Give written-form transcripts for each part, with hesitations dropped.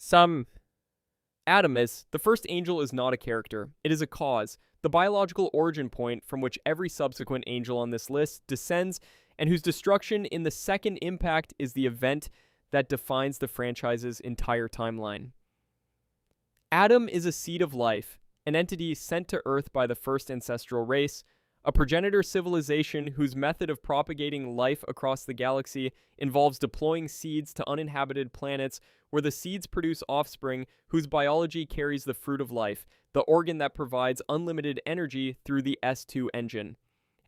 some Adamus, the first angel is not a character, it is a cause, the biological origin point from which every subsequent angel on this list descends, and whose destruction in the second impact is the event that defines the franchise's entire timeline. Adam is a seed of life, an entity sent to Earth by the first ancestral race, a progenitor civilization whose method of propagating life across the galaxy involves deploying seeds to uninhabited planets where the seeds produce offspring whose biology carries the fruit of life, the organ that provides unlimited energy through the S2 engine.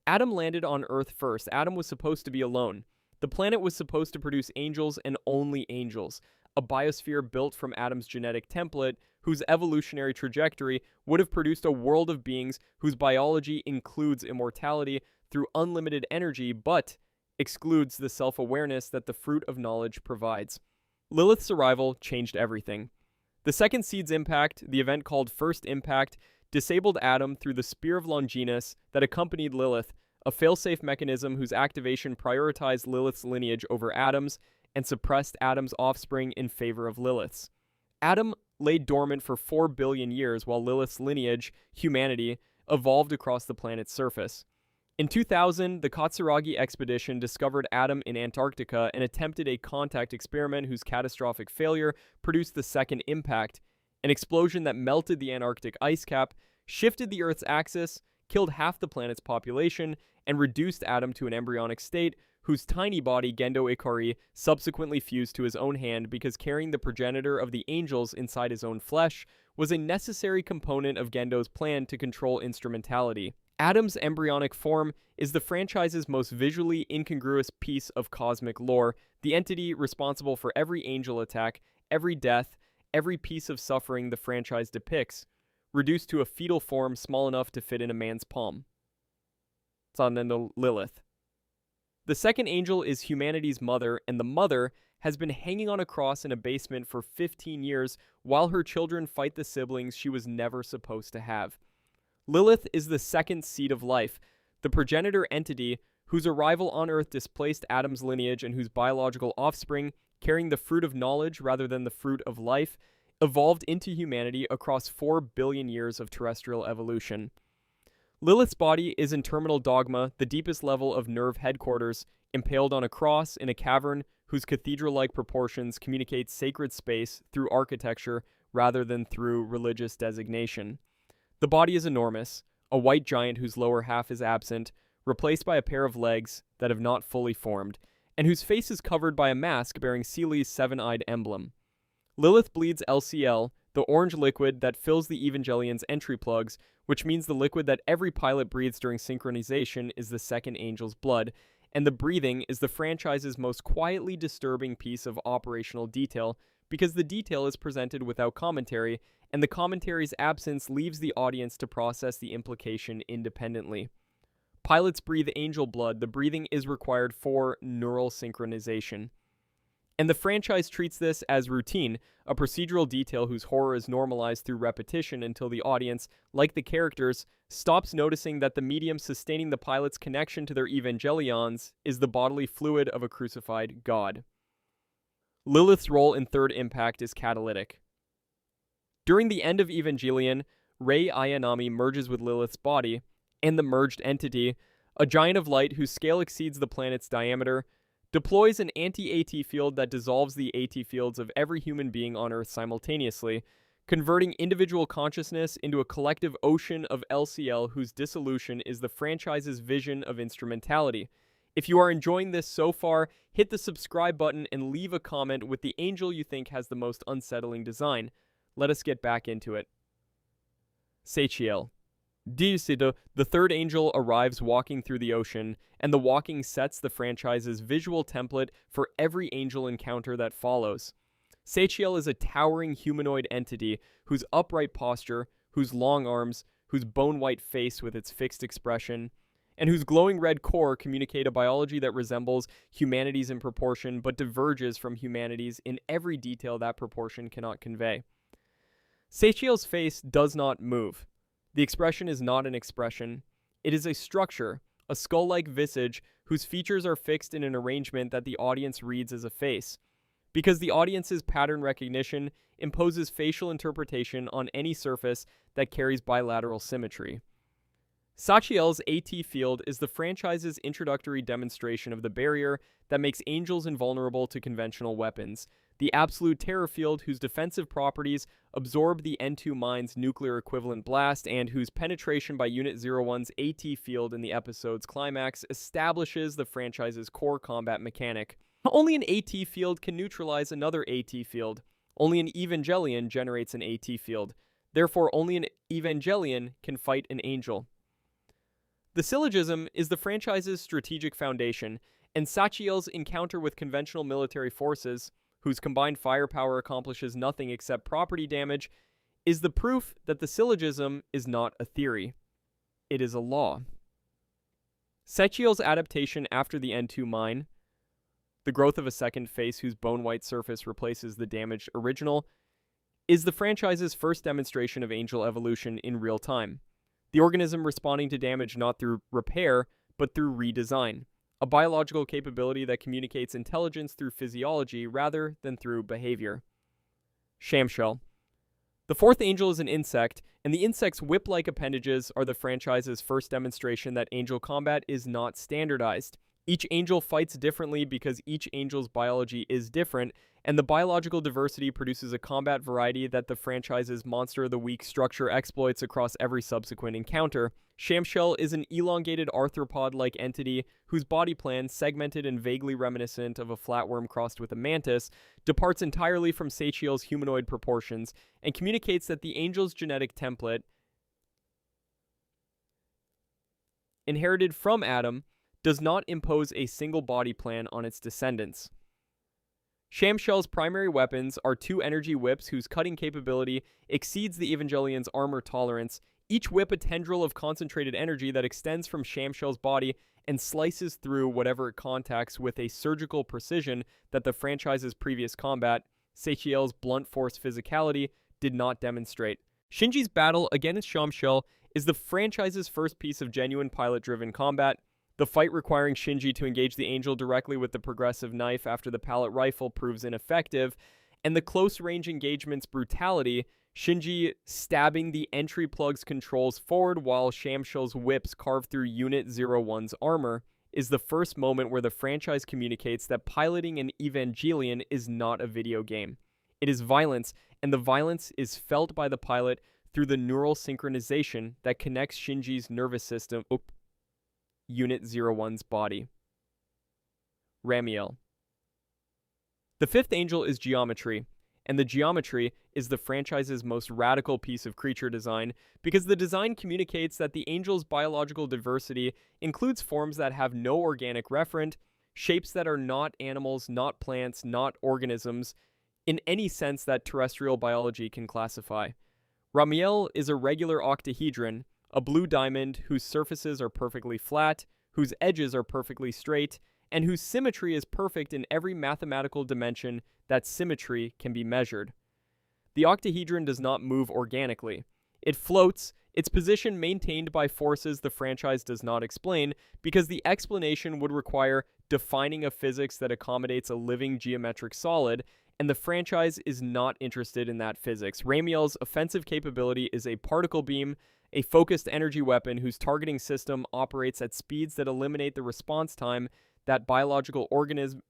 Adam landed on Earth first. Adam was supposed to be alone. The planet was supposed to produce angels and only angels, a biosphere built from Adam's genetic template whose evolutionary trajectory would have produced a world of beings whose biology includes immortality through unlimited energy but excludes the self-awareness that the fruit of knowledge provides. Lilith's arrival changed everything. The second seed's impact, the event called First Impact, disabled Adam through the Spear of Longinus that accompanied Lilith, a failsafe mechanism whose activation prioritized Lilith's lineage over Adam's and suppressed Adam's offspring in favor of Lilith's. Adam lay dormant for 4 billion years while Lilith's lineage, humanity, evolved across the planet's surface. In 2000, the Katsuragi expedition discovered Adam in Antarctica and attempted a contact experiment whose catastrophic failure produced the second impact, an explosion that melted the Antarctic ice cap, shifted the Earth's axis, killed half the planet's population, and reduced Adam to an embryonic state whose tiny body, Gendo Ikari, subsequently fused to his own hand because carrying the progenitor of the angels inside his own flesh was a necessary component of Gendo's plan to control instrumentality. Adam's embryonic form is the franchise's most visually incongruous piece of cosmic lore, the entity responsible for every angel attack, every death, every piece of suffering the franchise depicts, reduced to a fetal form small enough to fit in a man's palm. It's on the Lilith. The second angel is humanity's mother, and the mother has been hanging on a cross in a basement for 15 years while her children fight the siblings she was never supposed to have. Lilith is the second seed of life, the progenitor entity whose arrival on Earth displaced Adam's lineage and whose biological offspring, carrying the fruit of knowledge rather than the fruit of life, evolved into humanity across 4 billion years of terrestrial evolution. Lilith's body is in terminal dogma, the deepest level of NERV headquarters, impaled on a cross in a cavern whose cathedral-like proportions communicate sacred space through architecture rather than through religious designation. The body is enormous, a white giant whose lower half is absent, replaced by a pair of legs that have not fully formed, and whose face is covered by a mask bearing Seele's seven-eyed emblem. Lilith bleeds LCL, the orange liquid that fills the Evangelions' entry plugs, which means the liquid that every pilot breathes during synchronization is the second angel's blood, and the breathing is the franchise's most quietly disturbing piece of operational detail, because the detail is presented without commentary, and the commentary's absence leaves the audience to process the implication independently. Pilots breathe angel blood, the breathing is required for neural synchronization. And the franchise treats this as routine, a procedural detail whose horror is normalized through repetition until the audience, like the characters, stops noticing that the medium sustaining the pilot's connection to their Evangelions is the bodily fluid of a crucified god. Lilith's role in Third Impact is catalytic. During the end of Evangelion, Rei Ayanami merges with Lilith's body, and the merged entity, a giant of light whose scale exceeds the planet's diameter, deploys an anti-AT field that dissolves the AT fields of every human being on Earth simultaneously, converting individual consciousness into a collective ocean of LCL whose dissolution is the franchise's vision of instrumentality. If you are enjoying this so far, hit the subscribe button and leave a comment with the angel you think has the most unsettling design. Let us get back into it. Sachiel. The third angel arrives walking through the ocean, and the walking sets the franchise's visual template for every angel encounter that follows. Sachiel is a towering humanoid entity whose upright posture, whose long arms, whose bone-white face with its fixed expression, and whose glowing red core communicate a biology that resembles humanity's in proportion but diverges from humanity's in every detail that proportion cannot convey. Sachiel's face does not move. The expression is not an expression. It is a structure, a skull-like visage whose features are fixed in an arrangement that the audience reads as a face. because the audience's pattern recognition imposes facial interpretation on any surface that carries bilateral symmetry. Sachiel's AT field is the franchise's introductory demonstration of the barrier that makes angels invulnerable to conventional weapons, the absolute terror field whose defensive properties absorb the N2 mine's nuclear equivalent blast and whose penetration by Unit 01's AT field in the episode's climax establishes the franchise's core combat mechanic. Only an AT field can neutralize another AT field. Only an Evangelion generates an AT field. Therefore, only an Evangelion can fight an angel. The syllogism is the franchise's strategic foundation, and Sachiel's encounter with conventional military forces, whose combined firepower accomplishes nothing except property damage, is the proof that the syllogism is not a theory. It is a law. Sachiel's adaptation after the N2 mine, the growth of a second face whose bone-white surface replaces the damaged original, is the franchise's first demonstration of angel evolution in real time. The organism responding to damage not through repair, but through redesign, a biological capability that communicates intelligence through physiology rather than through behavior. Shamshel. The fourth angel is an insect, and the insect's whip-like appendages are the franchise's first demonstration that angel combat is not standardized. Each angel fights differently because each angel's biology is different, and the biological diversity produces a combat variety that the franchise's Monster of the Week structure exploits across every subsequent encounter. Shamshel is an elongated arthropod-like entity whose body plan, segmented and vaguely reminiscent of a flatworm crossed with a mantis, departs entirely from Sachiel's humanoid proportions and communicates that the angel's genetic template, inherited from Adam, does not impose a single body plan on its descendants. Shamshel's primary weapons are two energy whips whose cutting capability exceeds the Evangelion's armor tolerance, each whip a tendril of concentrated energy that extends from Shamshel's body and slices through whatever it contacts with a surgical precision that the franchise's previous combat, Sachiel's blunt force physicality, did not demonstrate. Shinji's battle against Shamshel is the franchise's first piece of genuine pilot-driven combat. The fight requiring Shinji to engage the angel directly with the progressive knife after the pallet rifle proves ineffective, and the close-range engagement's brutality, Shinji stabbing the entry plug's controls forward while Shamshel's whips carve through Unit 01's armor, is the first moment where the franchise communicates that piloting an Evangelion is not a video game. It is violence, and the violence is felt by the pilot through the neural synchronization that connects Shinji's nervous system Unit 01's body. Ramiel. The fifth angel is geometry, and the geometry is the franchise's most radical piece of creature design because the design communicates that the angel's biological diversity includes forms that have no organic referent, shapes that are not animals, not plants, not organisms, in any sense that terrestrial biology can classify. Ramiel is a regular octahedron, a blue diamond whose surfaces are perfectly flat, whose edges are perfectly straight, and whose symmetry is perfect in every mathematical dimension that symmetry can be measured. The octahedron does not move organically. It floats, its position maintained by forces the franchise does not explain, because the explanation would require defining a physics that accommodates a living geometric solid, and the franchise is not interested in that physics. Ramiel's offensive capability is a particle beam, a focused energy weapon whose targeting system operates at speeds that eliminate the response time that biological organisms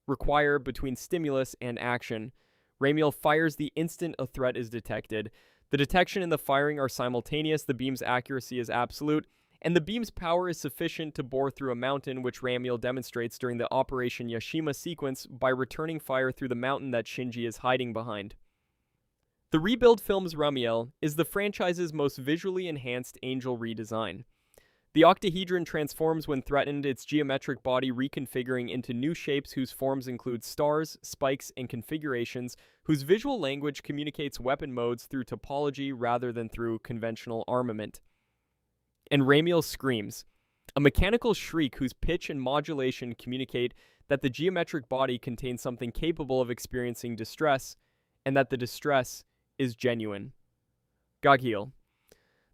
require between stimulus and action. Ramiel fires the instant a threat is detected. The detection and the firing are simultaneous, the beam's accuracy is absolute, and the beam's power is sufficient to bore through a mountain, which Ramiel demonstrates during the Operation Yashima sequence by returning fire through the mountain that Shinji is hiding behind. The rebuild film's Ramiel is the franchise's most visually enhanced angel redesign. The octahedron transforms when threatened, its geometric body reconfiguring into new shapes whose forms include stars, spikes, and configurations, whose visual language communicates weapon modes through topology rather than through conventional armament. And Ramiel screams, a mechanical shriek whose pitch and modulation communicate that the geometric body contains something capable of experiencing distress, and that the distress is genuine. Gaghiel.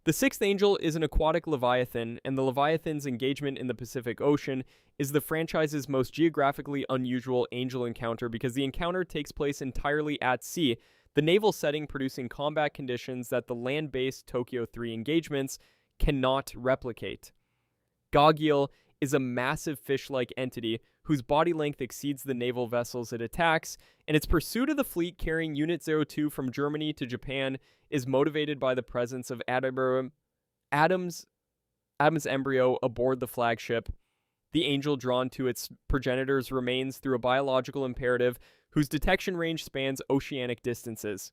The sixth angel is an aquatic leviathan, and the leviathan's engagement in the Pacific Ocean is the franchise's most geographically unusual angel encounter because the encounter takes place entirely at sea, the naval setting producing combat conditions that the land-based Tokyo 3 engagements cannot replicate. Gaghiel is a massive fish-like entity whose body length exceeds the naval vessels it attacks, and its pursuit of the fleet carrying Unit 02 from Germany to Japan is motivated by the presence of Adam's embryo aboard the flagship, the angel drawn to its progenitor's remains through a biological imperative whose detection range spans oceanic distances.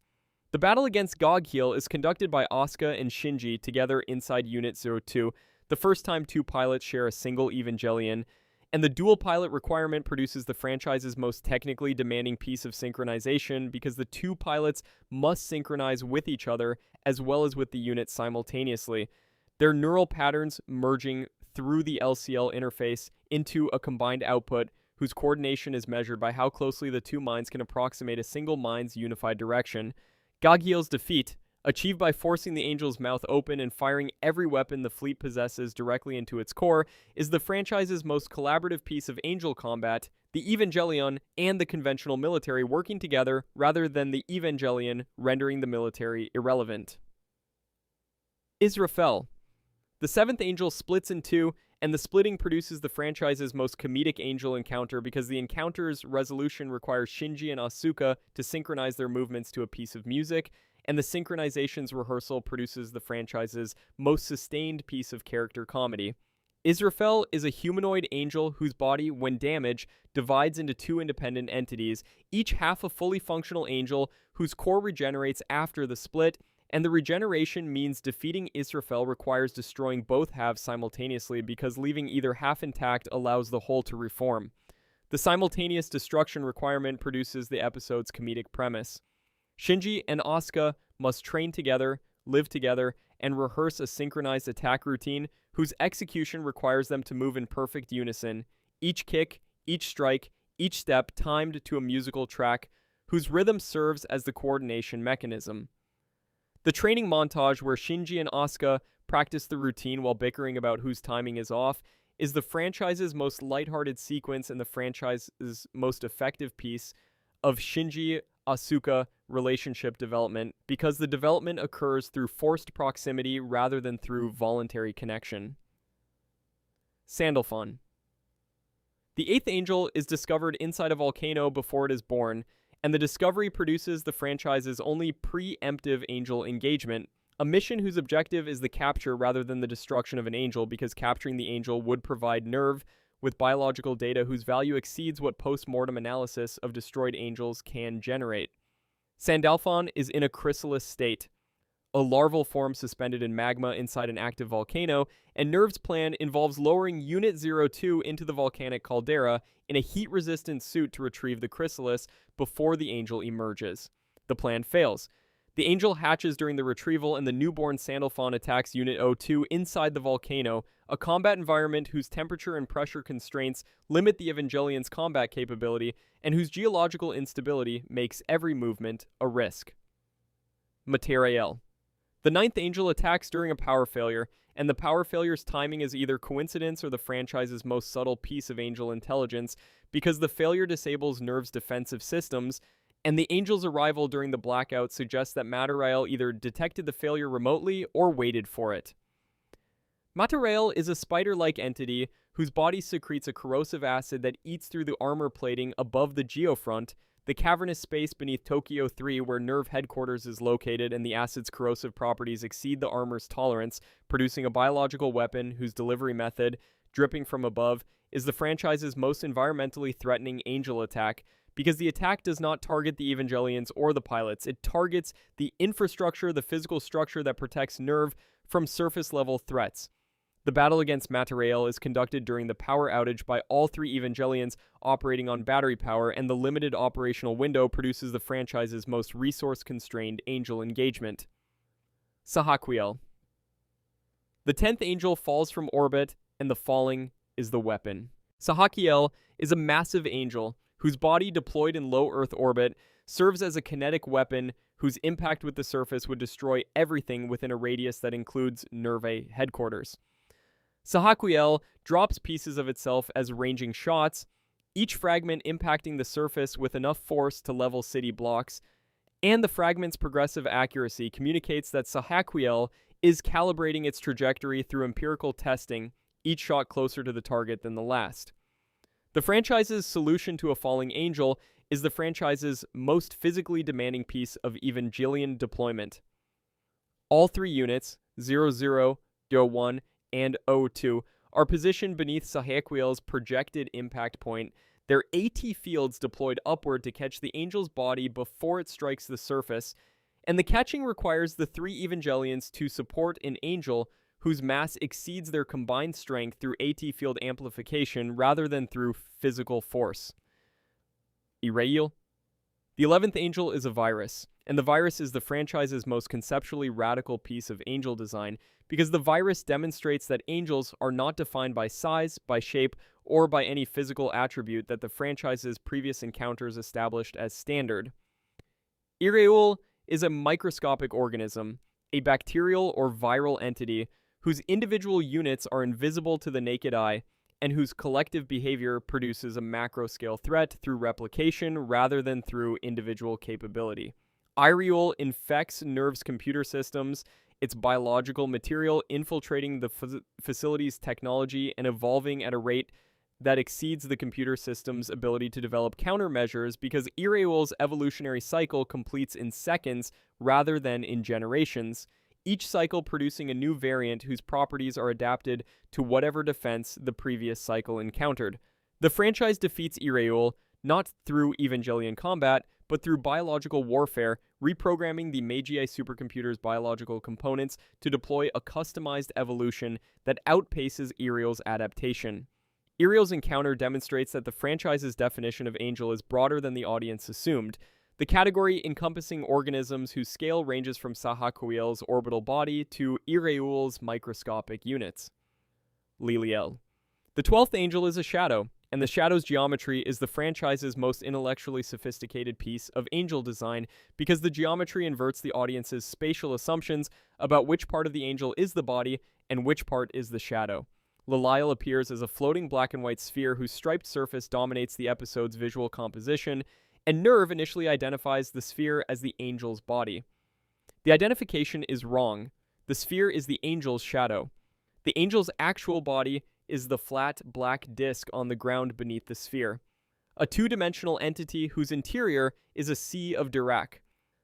The battle against Gaghiel is conducted by Asuka and Shinji together inside Unit 02, the first time two pilots share a single Evangelion, and the dual pilot requirement produces the franchise's most technically demanding piece of synchronization because the two pilots must synchronize with each other as well as with the unit simultaneously, their neural patterns merging through the LCL interface into a combined output whose coordination is measured by how closely the two minds can approximate a single mind's unified direction. Gaghiel's defeat, achieved by forcing the angel's mouth open and firing every weapon the fleet possesses directly into its core, is the franchise's most collaborative piece of angel combat, the Evangelion and the conventional military working together rather than the Evangelion rendering the military irrelevant. Israfel. The seventh angel splits in two, and the splitting produces the franchise's most comedic angel encounter because the encounter's resolution requires Shinji and Asuka to synchronize their movements to a piece of music, and the synchronization's rehearsal produces the franchise's most sustained piece of character comedy. Israfel is a humanoid angel whose body, when damaged, divides into two independent entities, each half a fully functional angel whose core regenerates after the split, and the regeneration means defeating Israfel requires destroying both halves simultaneously because leaving either half intact allows the whole to reform. The simultaneous destruction requirement produces the episode's comedic premise. Shinji and Asuka must train together, live together, and rehearse a synchronized attack routine whose execution requires them to move in perfect unison, each kick, each strike, each step timed to a musical track whose rhythm serves as the coordination mechanism. The training montage where Shinji and Asuka practice the routine while bickering about whose timing is off is the franchise's most lighthearted sequence and the franchise's most effective piece of Shinji-Asuka relationship development because the development occurs through forced proximity rather than through voluntary connection. Sandalphon. The eighth angel is discovered inside a volcano before it is born, and the discovery produces the franchise's only preemptive angel engagement, a mission whose objective is the capture rather than the destruction of an angel because capturing the angel would provide NERV with biological data whose value exceeds what post-mortem analysis of destroyed angels can generate. Sandalphon is in a chrysalis state, a larval form suspended in magma inside an active volcano, and NERV's plan involves lowering Unit 02 into the volcanic caldera in a heat-resistant suit to retrieve the chrysalis before the angel emerges. The plan fails. The angel hatches during the retrieval, and the newborn Sandalphon attacks Unit 02 inside the volcano, a combat environment whose temperature and pressure constraints limit the Evangelion's combat capability, and whose geological instability makes every movement a risk. Matarael. The ninth angel attacks during a power failure, and the power failure's timing is either coincidence or the franchise's most subtle piece of angel intelligence because the failure disables NERV's defensive systems, and the angel's arrival during the blackout suggests that Matarael either detected the failure remotely or waited for it. Matarael is a spider-like entity whose body secretes a corrosive acid that eats through the armor plating above the geofront, the cavernous space beneath Tokyo 3 where NERV headquarters is located, and the acid's corrosive properties exceed the armor's tolerance, producing a biological weapon whose delivery method, dripping from above, is the franchise's most environmentally threatening angel attack, because the attack does not target the Evangelions or the pilots. It targets the infrastructure, the physical structure that protects NERV from surface-level threats. The battle against Matarael is conducted during the power outage by all three Evangelions operating on battery power, and the limited operational window produces the franchise's most resource-constrained angel engagement. Sachiel. The 10th angel falls from orbit, and the falling is the weapon. Sachiel is a massive angel whose body deployed in low Earth orbit serves as a kinetic weapon whose impact with the surface would destroy everything within a radius that includes NERV headquarters. Sachiel drops pieces of itself as ranging shots, each fragment impacting the surface with enough force to level city blocks, and the fragment's progressive accuracy communicates that Sachiel is calibrating its trajectory through empirical testing, each shot closer to the target than the last. The franchise's solution to a falling angel is the franchise's most physically demanding piece of Evangelion deployment. All three units, 00, 01, and 02, are positioned beneath Sachiel's projected impact point, their AT fields deployed upward to catch the angel's body before it strikes the surface, and the catching requires the three Evangelions to support an angel whose mass exceeds their combined strength through AT field amplification rather than through physical force. Arael. The 11th angel is a virus, and the virus is the franchise's most conceptually radical piece of angel design because the virus demonstrates that angels are not defined by size, by shape, or by any physical attribute that the franchise's previous encounters established as standard. Arael is a microscopic organism, a bacterial or viral entity whose individual units are invisible to the naked eye and whose collective behavior produces a macro-scale threat through replication rather than through individual capability. Arael infects NERV's computer systems, its biological material infiltrating the facility's technology and evolving at a rate that exceeds the computer system's ability to develop countermeasures because Arael's evolutionary cycle completes in seconds rather than in generations, each cycle producing a new variant whose properties are adapted to whatever defense the previous cycle encountered. The franchise defeats Arael not through Evangelion combat, but through biological warfare, reprogramming the Magi supercomputer's biological components to deploy a customized evolution that outpaces Arael's adaptation. Arael's encounter demonstrates that the franchise's definition of angel is broader than the audience assumed, the category encompassing organisms whose scale ranges from Sachiel's orbital body to Arael's microscopic units. Leliel. The 12th angel is a shadow, and the shadow's geometry is the franchise's most intellectually sophisticated piece of angel design because the geometry inverts the audience's spatial assumptions about which part of the angel is the body and which part is the shadow. Leliel appears as a floating black and white sphere whose striped surface dominates the episode's visual composition, and NERV initially identifies the sphere as the angel's body. The identification is wrong. The sphere is the angel's shadow. The angel's actual body is the flat black disk on the ground beneath the sphere, a two-dimensional entity whose interior is a sea of Dirac,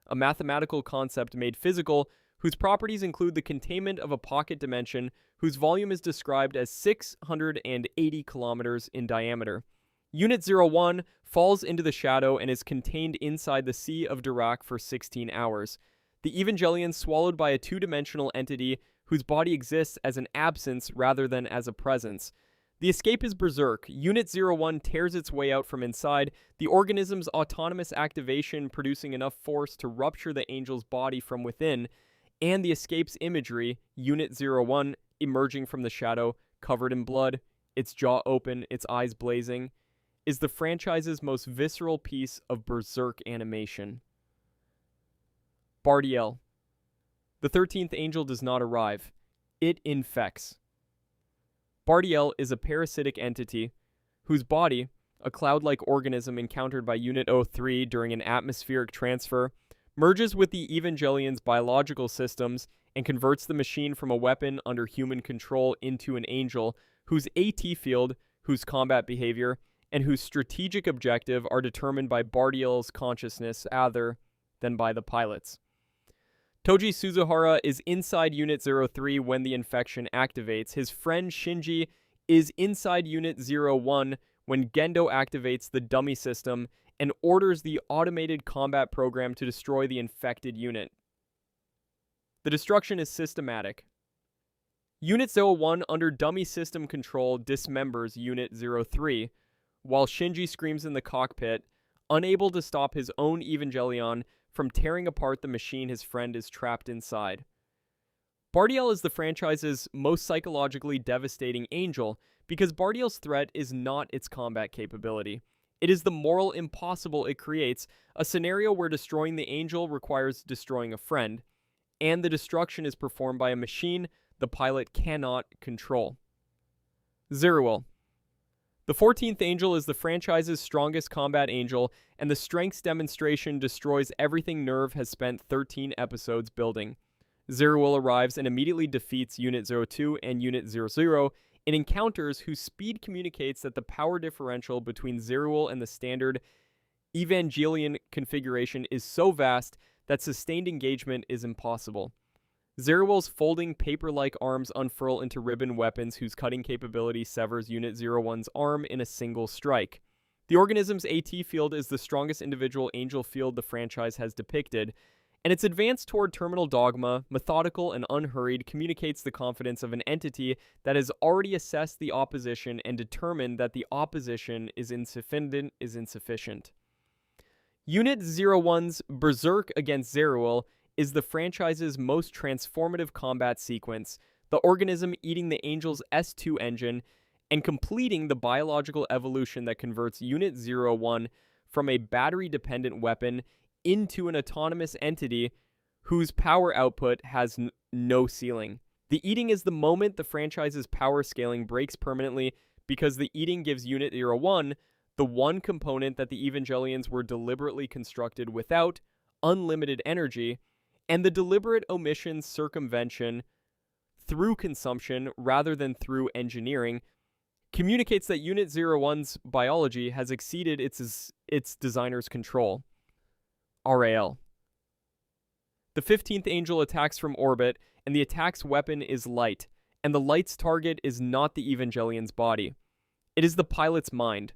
a mathematical concept made physical whose properties include the containment of a pocket dimension whose volume is described as 680 kilometers in diameter. Unit 01 falls into the shadow and is contained inside the Sea of Dirac for 16 hours. The Evangelion swallowed by a two-dimensional entity whose body exists as an absence rather than as a presence. The escape is berserk. Unit 01 tears its way out from inside, the organism's autonomous activation producing enough force to rupture the angel's body from within, and the escape's imagery, Unit 01 emerging from the shadow, covered in blood, its jaw open, its eyes blazing, is the franchise's most visceral piece of berserk animation. Bardiel. The 13th angel does not arrive. It infects. Bardiel is a parasitic entity whose body, a cloud-like organism encountered by Unit 03 during an atmospheric transfer, merges with the Evangelion's biological systems and converts the machine from a weapon under human control into an angel whose AT field, whose combat behavior, and whose strategic objective are determined by Bardiel's consciousness rather than by the pilot's. Toji Suzuhara is inside Unit 03 when the infection activates. His friend Shinji is inside Unit 01 when Gendo activates the dummy system and orders the automated combat program to destroy the infected unit. The destruction is systematic. Unit 01 under dummy system control dismembers Unit 03, while Shinji screams in the cockpit, unable to stop his own Evangelion from tearing apart the machine his friend is trapped inside. Bardiel is the franchise's most psychologically devastating angel because Bardiel's threat is not its combat capability. It is the moral impossible it creates, a scenario where destroying the angel requires destroying a friend, and the destruction is performed by a machine the pilot cannot control. Zeruel. The 14th angel is the franchise's strongest combat angel, and the strengths demonstration destroys everything NERV has spent 13 episodes building. Zeruel arrives and immediately defeats Unit 02 and Unit 00 in encounters whose speed communicates that the power differential between Zeruel and the standard Evangelion configuration is so vast that sustained engagement is impossible. Zeruel's folding paper-like arms unfurl into ribbon weapons whose cutting capability severs Unit 01's arm in a single strike. The organism's AT field is the strongest individual angel field the franchise has depicted, and its advance toward terminal dogma, methodical and unhurried, communicates the confidence of an entity that has already assessed the opposition and determined that the opposition is insufficient. Unit 01's Berserk against Zeruel is the franchise's most transformative combat sequence, the organism eating the Angel's S2 engine and completing the biological evolution that converts Unit 01 from a battery-dependent weapon into an autonomous entity whose power output has no ceiling. The eating is the moment the franchise's power scaling breaks permanently because the eating gives Unit 01 the one component that the Evangelions were deliberately constructed without, unlimited energy, and the deliberate omission circumvention through consumption rather than through engineering communicates that Unit 01's biology has exceeded its designer's control. Arael. The 15th angel attacks from orbit, and the attack's weapon is light, and the light's target is not the Evangelion's body. It is the pilot's mind.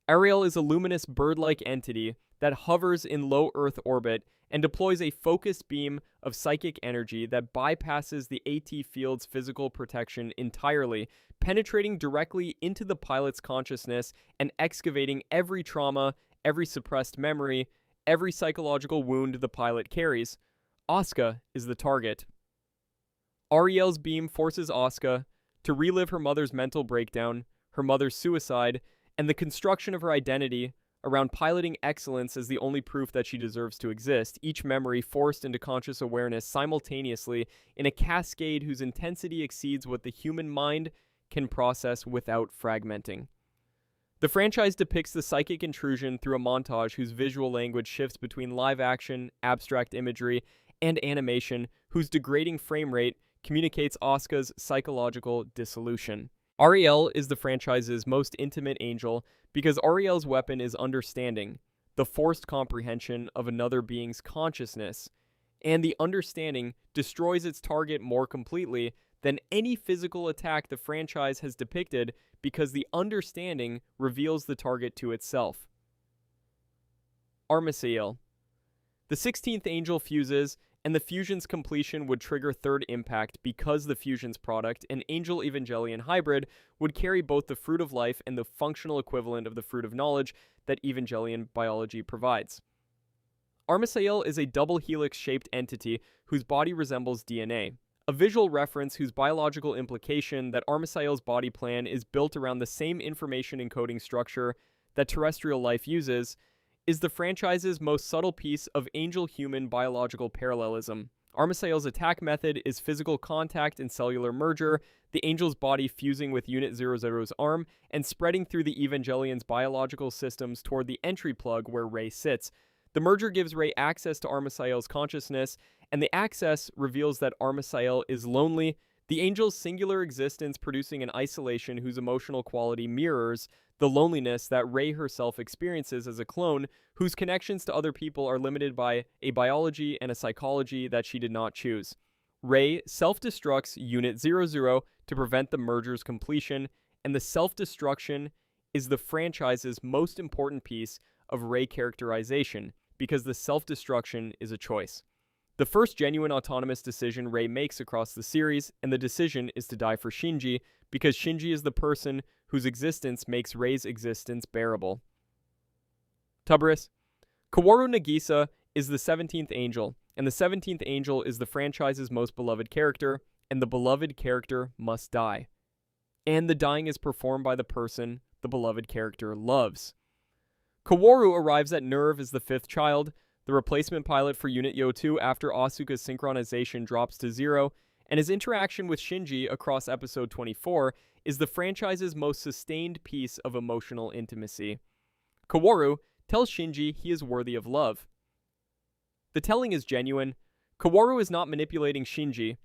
Arael is a luminous bird-like entity that hovers in low Earth orbit and deploys a focused beam of psychic energy that bypasses the AT field's physical protection entirely, penetrating directly into the pilot's consciousness and excavating every trauma, every suppressed memory, every psychological wound the pilot carries. Asuka is the target. Ariel's beam forces Asuka to relive her mother's mental breakdown, her mother's suicide, and the construction of her identity around piloting excellence as the only proof that she deserves to exist, each memory forced into conscious awareness simultaneously in a cascade whose intensity exceeds what the human mind can process without fragmenting. The franchise depicts the psychic intrusion through a montage whose visual language shifts between live action, abstract imagery, and animation, whose degrading frame rate communicates Asuka's psychological dissolution. Arael is the franchise's most intimate angel because Ariel's weapon is understanding, the forced comprehension of another being's consciousness, and the understanding destroys its target more completely than any physical attack the franchise has depicted because the understanding reveals the target to itself. Armisael. The 16th angel fuses, and the fusion's completion would trigger third impact because the fusion's product, an Angel Evangelion hybrid, would carry both the fruit of life and the functional equivalent of the fruit of knowledge that Evangelion biology provides. Armisael is a double helix-shaped entity whose body resembles DNA, a visual reference whose biological implication that Armisael's body plan is built around the same information encoding structure that terrestrial life uses, is the franchise's most subtle piece of angel-human biological parallelism. Armisael's attack method is physical contact and cellular merger, the angel's body fusing with Unit 00's arm and spreading through the Evangelion's biological systems toward the entry plug where Rei sits. The merger gives Rei access to Armisael's consciousness, and the access reveals that Armisael is lonely, the angel's singular existence producing an isolation whose emotional quality mirrors the loneliness that Rei herself experiences as a clone, whose connections to other people are limited by a biology and a psychology that she did not choose. Rei self-destructs Unit 00 to prevent the merger's completion, and the self-destruction is the franchise's most important piece of Rei characterization, because the self-destruction is a choice. The first genuine autonomous decision Rei makes across the series, and the decision is to die for Shinji, because Shinji is the person whose existence makes Rei's existence bearable. Tubris. Kaworu Nagisa is the 17th angel, and the 17th angel is the franchise's most beloved character, and the beloved character must die. And the dying is performed by the person the beloved character loves. Kaworu arrives at NERV as the fifth child, the replacement pilot for Unit Yo2 after Asuka's synchronization drops to 0, and his interaction with Shinji across episode 24 is the franchise's most sustained piece of emotional intimacy. Kaworu tells Shinji he is worthy of love. The telling is genuine. Kaworu is not manipulating Shinji.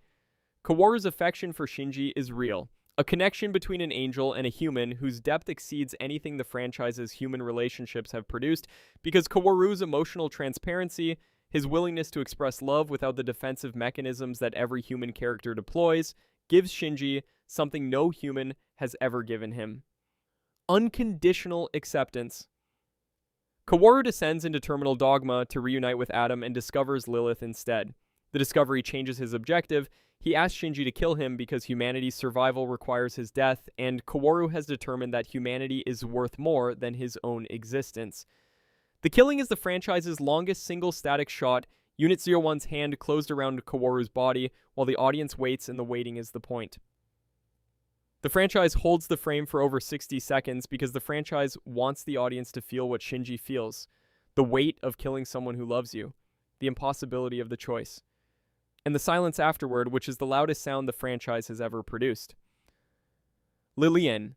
Kaworu's affection for Shinji is real, a connection between an angel and a human whose depth exceeds anything the franchise's human relationships have produced, because Kaworu's emotional transparency, his willingness to express love without the defensive mechanisms that every human character deploys, gives Shinji something no human has ever given him: unconditional acceptance. Kaworu descends into terminal dogma to reunite with Adam and discovers Lilith instead. The discovery changes his objective. He asks Shinji to kill him because humanity's survival requires his death, and Kaworu has determined that humanity is worth more than his own existence. The killing is the franchise's longest single static shot, Unit 01's hand closed around Kaworu's body while the audience waits, and the waiting is the point. The franchise holds the frame for over 60 seconds because the franchise wants the audience to feel what Shinji feels: the weight of killing someone who loves you, the impossibility of the choice, and the silence afterward, which is the loudest sound the franchise has ever produced. Lilin.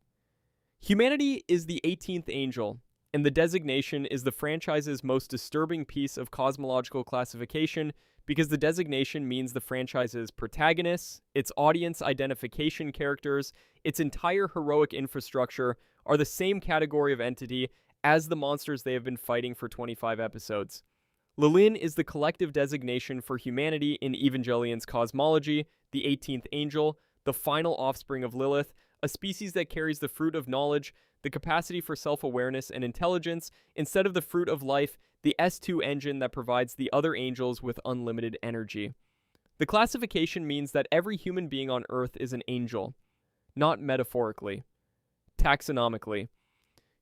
Humanity is the 18th angel, and the designation is the franchise's most disturbing piece of cosmological classification because the designation means the franchise's protagonists, its audience identification characters, its entire heroic infrastructure are the same category of entity as the monsters they have been fighting for 25 episodes. Lilin is the collective designation for humanity in Evangelion's cosmology, the 18th angel, the final offspring of Lilith, a species that carries the fruit of knowledge, the capacity for self-awareness and intelligence, instead of the fruit of life, the S2 engine that provides the other angels with unlimited energy. The classification means that every human being on Earth is an angel, not metaphorically, taxonomically.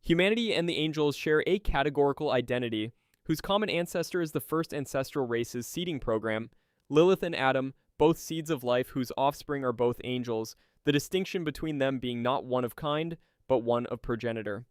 Humanity and the angels share a categorical identity, whose common ancestor is the first ancestral race's seeding program, Lilith and Adam, both seeds of life whose offspring are both angels, the distinction between them being not one of kind, but one of progenitor.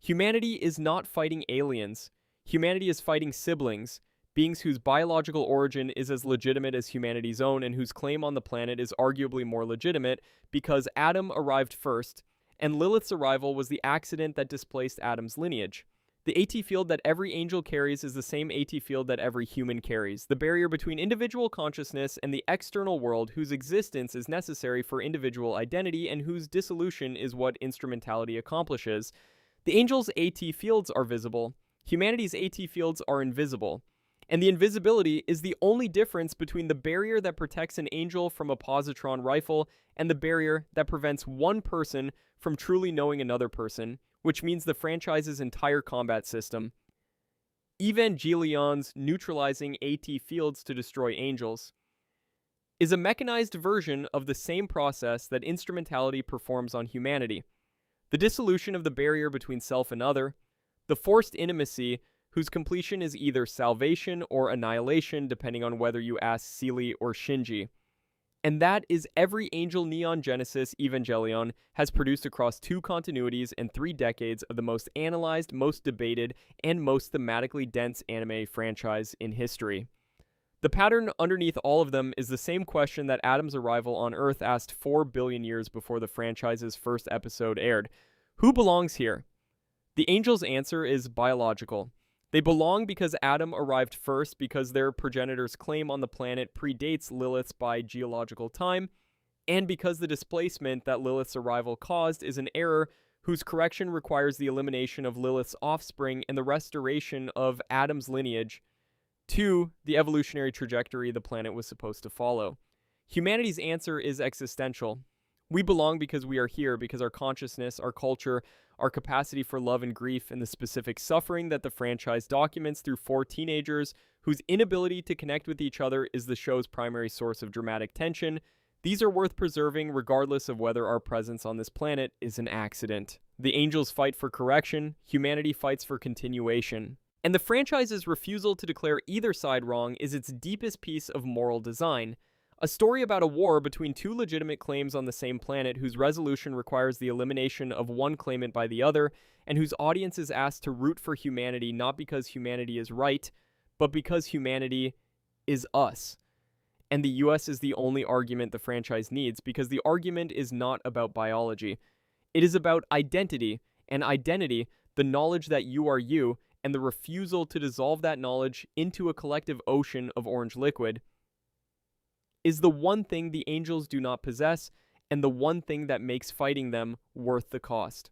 Humanity is not fighting aliens. Humanity is fighting siblings, beings whose biological origin is as legitimate as humanity's own and whose claim on the planet is arguably more legitimate because Adam arrived first, and Lilith's arrival was the accident that displaced Adam's lineage. The AT field that every angel carries is the same AT field that every human carries, the barrier between individual consciousness and the external world whose existence is necessary for individual identity and whose dissolution is what instrumentality accomplishes. The angels' AT fields are visible, humanity's AT fields are invisible, and the invisibility is the only difference between the barrier that protects an angel from a positron rifle and the barrier that prevents one person from truly knowing another person, which means the franchise's entire combat system. Evangelions neutralizing AT fields to destroy angels is a mechanized version of the same process that instrumentality performs on humanity. The dissolution of the barrier between self and other, the forced intimacy whose completion is either salvation or annihilation depending on whether you ask Seely or Shinji. And that is every Angel Neon Genesis Evangelion has produced across 2 continuities and 3 decades of the most analyzed, most debated, and most thematically dense anime franchise in history. The pattern underneath all of them is the same question that Adam's arrival on Earth asked 4 billion years before the franchise's first episode aired. Who belongs here? The angels' answer is biological. They belong because Adam arrived first because their progenitor's claim on the planet predates Lilith's by geological time, and because the displacement that Lilith's arrival caused is an error whose correction requires the elimination of Lilith's offspring and the restoration of Adam's lineage to the evolutionary trajectory the planet was supposed to follow. Humanity's answer is existential. We belong because we are here, because our consciousness, our culture, our capacity for love and grief, and the specific suffering that the franchise documents through 4 teenagers whose inability to connect with each other is the show's primary source of dramatic tension. These are worth preserving regardless of whether our presence on this planet is an accident. The angels fight for correction, humanity fights for continuation. And the franchise's refusal to declare either side wrong is its deepest piece of moral design. A story about a war between 2 legitimate claims on the same planet whose resolution requires the elimination of one claimant by the other, and whose audience is asked to root for humanity not because humanity is right, but because humanity is us. And the US is the only argument the franchise needs, because the argument is not about biology. It is about identity, and identity, the knowledge that you are you, and the refusal to dissolve that knowledge into a collective ocean of orange liquid, is the one thing the angels do not possess, and the one thing that makes fighting them worth the cost.